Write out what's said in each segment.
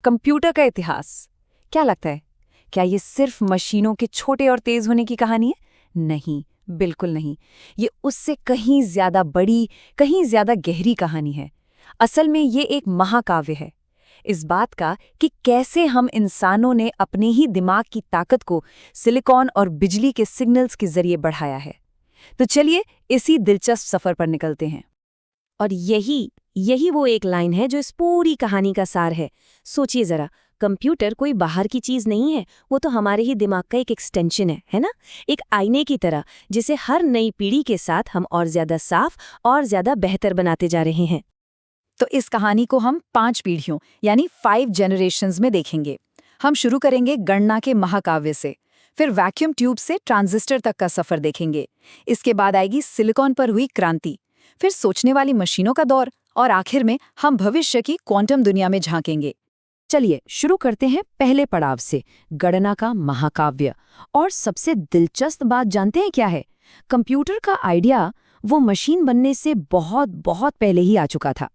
Computer का इतिहास। क्या लगता है, क्या ये सिर्फ मशीनों के छोटे और तेज होने की कहानी है? नहीं, बिल्कुल नहीं। ये उससे कहीं ज्यादा बड़ी, कहीं ज्यादा गहरी कहानी है। असल में ये एक महाकाव्य है इस बात का कि कैसे हम इंसानों ने अपने ही दिमाग की ताकत को सिलिकॉन और बिजली के सिग्नल्स के जरिए बढ़ाया है। तो चलिए इसी दिलचस्प सफर पर निकलते हैं। और यही यही वो एक लाइन है जो इस पूरी कहानी का सार है। सोचिए जरा, कंप्यूटर कोई बाहर की चीज नहीं है, वो तो हमारे ही दिमाग का एक एक्सटेंशन है ना? एक आईने की तरह, जिसे हर नई पीढ़ी के साथ हम और ज्यादा साफ और ज्यादा बेहतर बनाते जा रहे हैं। तो इस कहानी को हम 5 पीढ़ियों यानी 5 जनरेशन्स में देखेंगे। हम शुरू करेंगे गणना के महाकाव्य से, फिर वैक्यूम ट्यूब से ट्रांजिस्टर तक का सफर देखेंगे। इसके बाद आएगी सिलिकॉन पर हुई क्रांति, फिर सोचने वाली मशीनों का दौर, और आखिर में हम भविष्य की क्वांटम दुनिया में झांकेंगे। चलिए शुरू करते हैं पहले पड़ाव से, गणना का महाकाव्य। और सबसे दिलचस्प बात जानते हैं क्या है? कंप्यूटर का आइडिया वो मशीन बनने से बहुत बहुत पहले ही आ चुका था।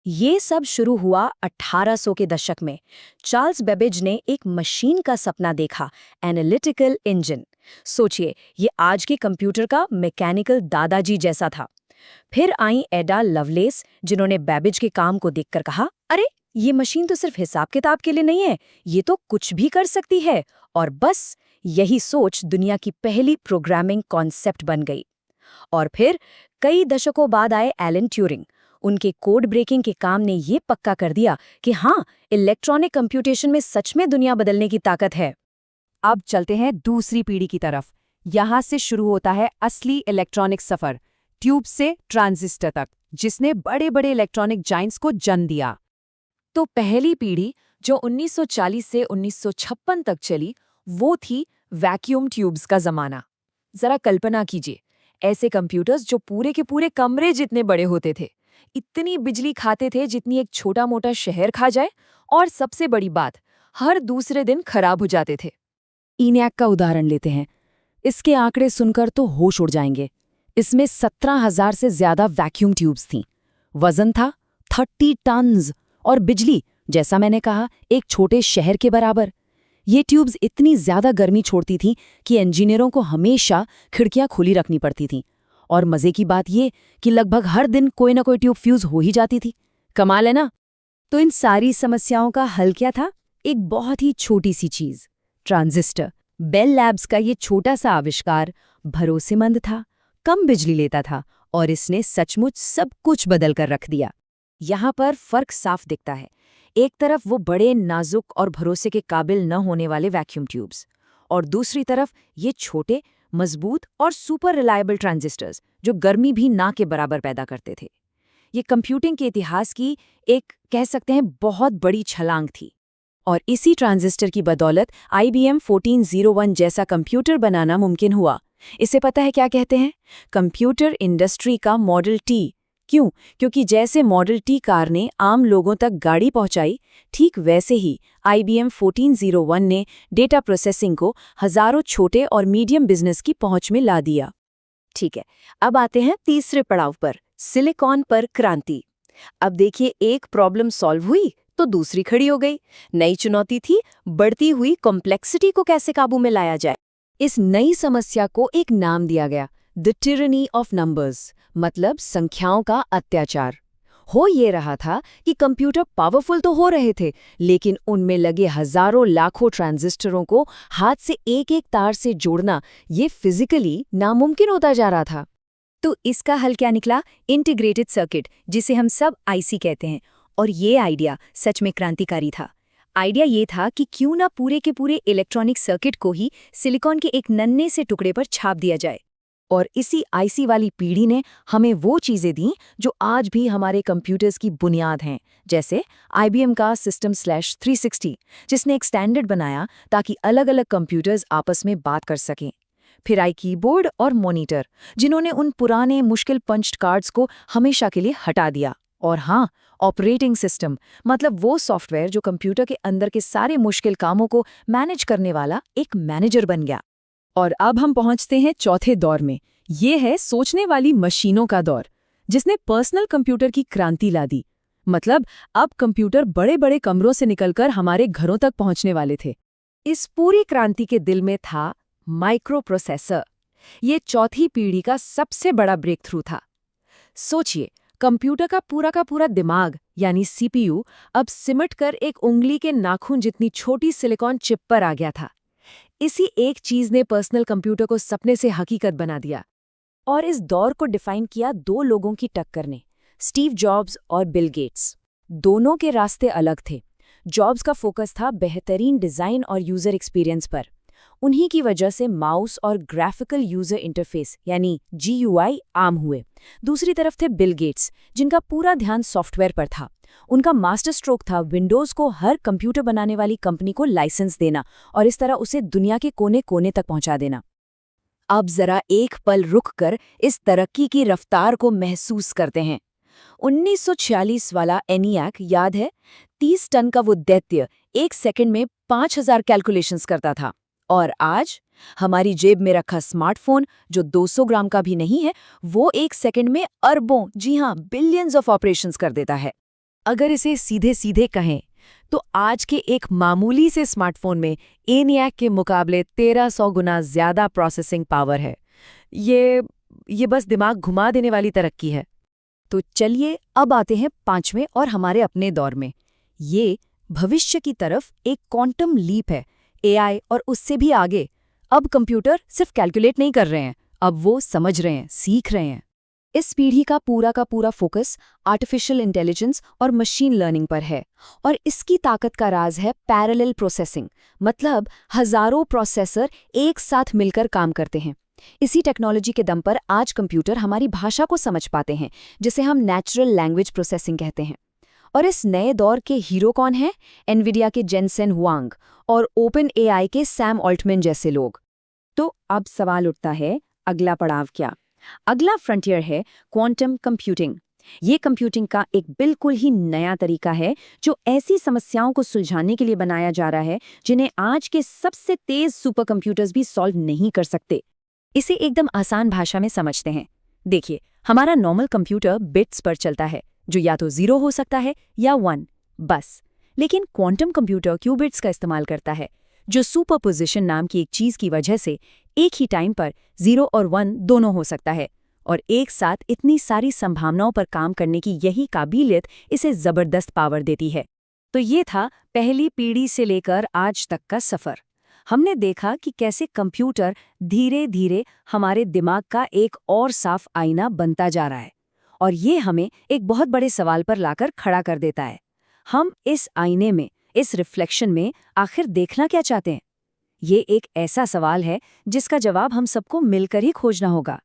ये सब शुरू हुआ 1800 के दशक में। चार्ल्स बेबेज ने एक मशीन का सपना देखा, एनालिटिकल इंजन। सोचिए, ये आज के कंप्यूटर का मैकेनिकल दादाजी जैसा था। फिर आई एडा लवलेस, जिन्होंने बेबेज के काम को देखकर कहा, अरे ये मशीन तो सिर्फ हिसाब किताब के लिए नहीं है, ये तो कुछ भी कर सकती है। और बस यही सोच दुनिया की पहली प्रोग्रामिंग कॉन्सेप्ट बन गई। और फिर कई दशकों बाद आए एलन ट्यूरिंग। उनके कोड ब्रेकिंग के काम ने ये पक्का कर दिया कि हाँ, इलेक्ट्रॉनिक कंप्यूटेशन में सच में दुनिया बदलने की ताकत है। अब चलते हैं दूसरी पीढ़ी की तरफ। यहाँ से शुरू होता है असली इलेक्ट्रॉनिक सफर, ट्यूब से ट्रांजिस्टर तक, जिसने बड़े बड़े इलेक्ट्रॉनिक जाइंट्स को जन्म दिया। तो पहली पीढ़ी जो 1940 से 1956 तक चली, वो थी वैक्यूम ट्यूब्स का जमाना। जरा कल्पना कीजिए, ऐसे कंप्यूटर्स जो पूरे के पूरे कमरे जितने बड़े होते थे, इतनी बिजली खाते थे जितनी एक छोटा मोटा शहर खा जाए, और सबसे बड़ी बात, हर दूसरे दिन खराब हो जाते थे। ENIAC का उदाहरण लेते हैं। इसके आंकड़े सुनकर तो होश उड़ जाएंगे। इसमें 17,000 से ज्यादा वैक्यूम ट्यूब्स थीं। वजन था 30 टन्स, और बिजली, जैसा मैंने कहा, एक छोटे शहर के बराबर। ये ट्यूब्स इतनी ज्यादा गर्मी छोड़ती थीं कि इंजीनियरों को हमेशा खिड़कियां खुली रखनी पड़ती थीं। और मजे की बात ये कि लगभग हर दिन कोई ना कोई ट्यूब फ्यूज हो ही जाती थी। कमाल है ना? तो इन सारी समस्याओं का हल क्या था? एक बहुत ही छोटी सी चीज, ट्रांजिस्टर। बेल लैब्स का ये छोटा सा आविष्कार भरोसेमंद था, कम बिजली लेता था, और इसने सचमुच सब कुछ बदल कर रख दिया। यहाँ पर फर्क साफ दिखता है। एक तरफ वो बड़े, नाजुक और भरोसे के काबिल न होने वाले वैक्यूम ट्यूब्स, और दूसरी तरफ ये छोटे, मजबूत और सुपर रिलायबल ट्रांजिस्टर्स, जो गर्मी भी ना के बराबर पैदा करते थे। ये कंप्यूटिंग के इतिहास की एक, कह सकते हैं, बहुत बड़ी छलांग थी। और इसी ट्रांजिस्टर की बदौलत IBM 1401 जैसा कंप्यूटर बनाना मुमकिन हुआ। इसे पता है क्या कहते हैं? कंप्यूटर इंडस्ट्री का मॉडल टी। क्यों? क्योंकि जैसे मॉडल टी कार ने आम लोगों तक गाड़ी पहुंचाई, ठीक वैसे ही IBM 1401 ने डेटा प्रोसेसिंग को हजारों छोटे और मीडियम बिजनेस की पहुंच में ला दिया। ठीक है, अब आते हैं तीसरे पड़ाव पर, सिलिकॉन पर क्रांति। अब देखिए, एक प्रॉब्लम सॉल्व हुई तो दूसरी खड़ी हो गई। नई चुनौती थी, बढ़ती हुई कॉम्प्लेक्सिटी को कैसे काबू में लाया जाए। इस नई समस्या को एक नाम दिया गया, द टिरनी ऑफ नंबर्स, मतलब संख्याओं का अत्याचार। हो ये रहा था कि कंप्यूटर पावरफुल तो हो रहे थे, लेकिन उनमें लगे हजारों लाखों ट्रांजिस्टरों को हाथ से एक एक तार से जोड़ना ये फिजिकली नामुमकिन होता जा रहा था। तो इसका हल क्या निकला? इंटीग्रेटेड सर्किट, जिसे हम सब IC कहते हैं। और ये आइडिया सच में क्रांतिकारी था। आइडिया ये था कि क्यों ना पूरे के पूरे इलेक्ट्रॉनिक सर्किट को ही सिलिकॉन के एक नन्हे से टुकड़े पर छाप दिया जाए। और इसी IC वाली पीढ़ी ने हमें वो चीज़ें दी जो आज भी हमारे कंप्यूटर्स की बुनियाद हैं, जैसे IBM का System/360, जिसने एक स्टैंडर्ड बनाया ताकि अलग अलग कंप्यूटर्स आपस में बात कर सकें। फिर आई कीबोर्ड और मॉनिटर, जिन्होंने उन पुराने मुश्किल पंच्ड कार्ड्स को हमेशा के लिए हटा दिया। और हाँ, ऑपरेटिंग सिस्टम, मतलब वो सॉफ्टवेयर जो कंप्यूटर के अंदर के सारे मुश्किल कामों को मैनेज करने वाला एक मैनेजर बन गया। और अब हम पहुंचते हैं चौथे दौर में। ये है सोचने वाली मशीनों का दौर, जिसने पर्सनल कंप्यूटर की क्रांति ला दी। मतलब अब कंप्यूटर बड़े बड़े कमरों से निकलकर हमारे घरों तक पहुंचने वाले थे। इस पूरी क्रांति के दिल में था माइक्रो प्रोसेसर। ये चौथी पीढ़ी का सबसे बड़ा ब्रेक थ्रू था। सोचिए, कंप्यूटर का पूरा दिमाग यानी सीपीयू अब सिमट कर एक उंगली के नाखून जितनी छोटी सिलिकॉन चिप पर आ गया था। इसी एक चीज ने पर्सनल कंप्यूटर को सपने से हकीकत बना दिया। और इस दौर को डिफाइन किया दो लोगों की टक्कर ने, स्टीव जॉब्स और बिल गेट्स। दोनों के रास्ते अलग थे। जॉब्स का फोकस था बेहतरीन डिजाइन और यूजर एक्सपीरियंस पर। उन्हीं की वजह से माउस और ग्राफिकल यूजर इंटरफेस यानी GUI आम हुए। दूसरी तरफ थे बिल गेट्स, जिनका पूरा ध्यान सॉफ्टवेयर पर था। उनका मास्टर स्ट्रोक था विंडोज को हर कंप्यूटर बनाने वाली कंपनी को लाइसेंस देना और इस तरह उसे दुनिया के कोने कोने तक पहुंचा देना। अब जरा एक पल रुककर इस तरक्की की रफ्तार को महसूस करते हैं। 1946 वाला ENIAC याद है? 30 टन का वो दैत्य 1 सेकंड में 5000 कैलकुलेशंस करता था। और आज हमारी जेब में रखा स्मार्टफोन जो 200 ग्राम का भी नहीं है, वो 1 सेकंड में अरबों, जी हाँ, बिलियंस ऑफ ऑपरेशंस कर देता है। अगर इसे सीधे सीधे कहें तो आज के एक मामूली से स्मार्टफोन में ENIAC के मुकाबले 1300 गुना ज्यादा प्रोसेसिंग पावर है। ये बस दिमाग घुमा देने वाली तरक्की है। तो चलिए अब आते हैं पांचवें और हमारे अपने दौर में। ये भविष्य की तरफ एक क्वांटम लीप है। AI और उससे भी आगे। अब कंप्यूटर सिर्फ कैलकुलेट नहीं कर रहे हैं, अब वो समझ रहे हैं, सीख रहे हैं। इस पीढ़ी का पूरा फोकस आर्टिफिशियल इंटेलिजेंस और मशीन लर्निंग पर है। और इसकी ताकत का राज है पैरेलल प्रोसेसिंग, मतलब हजारों प्रोसेसर एक साथ मिलकर काम करते हैं। इसी टेक्नोलॉजी के दम पर आज कंप्यूटर हमारी भाषा को समझ पाते हैं, जिसे हम नेचुरल लैंग्वेज प्रोसेसिंग कहते हैं। और इस नए दौर के हीरो कौन हैं? एनवीडिया के जेनसेन हुआंग और ओपन AI के सैम ऑल्टमैन जैसे लोग। तो अब सवाल उठता है, अगला पड़ाव क्या? अगला फ्रंटियर है क्वांटम कंप्यूटिंग। ये कंप्यूटिंग का एक बिल्कुल ही नया तरीका है जो ऐसी समस्याओं को सुलझाने के लिए बनाया जा रहा है जिन्हें आज के सबसे तेज सुपर कंप्यूटर्स भी सॉल्व नहीं कर सकते। इसे एकदम आसान भाषा में समझते हैं। देखिए, हमारा नॉर्मल कंप्यूटर बिट्स पर चलता है, जो या तो 0 हो सकता है या 1, बस। लेकिन क्वांटम कंप्यूटर क्यूबिट्स का इस्तेमाल करता है, जो सुपरपोजिशन नाम की एक चीज की वजह से एक ही टाइम पर 0 और 1 दोनों हो सकता है। और एक साथ इतनी सारी संभावनाओं पर काम करने की यही काबिलियत इसे जबरदस्त पावर देती है। तो ये था पहली पीढ़ी से लेकर आज तक का सफर। हमने देखा कि कैसे कंप्यूटर धीरे धीरे हमारे दिमाग का एक और साफ आईना बनता जा रहा है। और ये हमें एक बहुत बड़े सवाल पर लाकर खड़ा कर देता है। हम इस आईने में, इस रिफ्लेक्शन में आखिर देखना क्या चाहते हैं? ये एक ऐसा सवाल है जिसका जवाब हम सबको मिलकर ही खोजना होगा।